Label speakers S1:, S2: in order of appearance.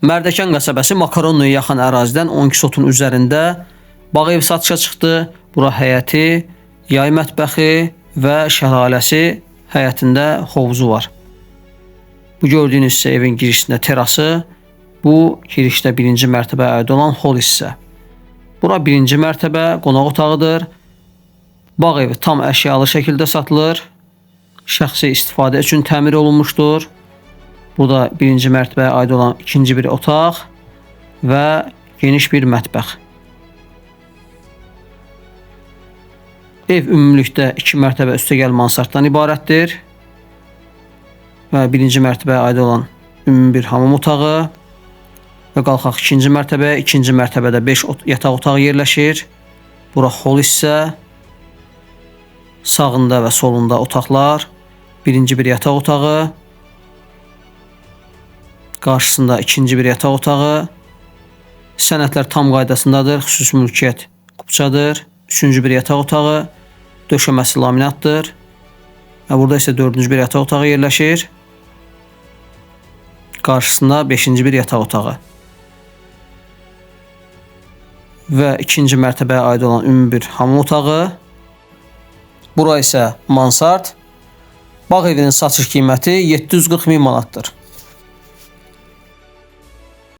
S1: Mərdəkan qəsəbəsi Makaronluya yaxın ərazidən 12 sotun üzərində bağ evi satışa çıxdı. Bura həyəti, yay mətbəxi və şəlaləsi, həyətində hovuzu var. Bu gördüyünüz isə evin girişində terası. Bu girişdə birinci mərtəbəyə aid olan hol hissə. Bura birinci mərtəbə qonaq otağıdır. Bağ evi tam əşyalı şəkildə satılır. Şəxsi istifadə üçün təmir olunmuşdur. Bu da birinci mərtəbəyə aid olan ikinci bir otaq və geniş bir mətbəx. Ev ümumilikdə 2 mərtəbə üstəgəl mansarddan ibarətdir. Və birinci mərtəbəyə aid olan ümumi bir hamam otağı. Və qalxaq ikinci mərtəbəyə. İkinci mərtəbədə 5 yataq otağı yerləşir. Bura hol hissə. Sağında və solunda otaqlar. Birinci bir yataq otağı. Qarşısında ikinci bir yataq otağı. Sənədlər tam qaydasındadır. Xüsusi mülkiyyət kupçadır. Üçüncü bir yataq otağı. Döşəməsi laminatdır. Və burada isə dördüncü bir yataq otağı yerləşir. Qarşısında 5-ci bir yataq otağı. Və ikinci mərtəbəyə aid olan ümumi bir hamam otağı. Bura isə mansard. Bağ evinin satış qiyməti 740 min manatdır.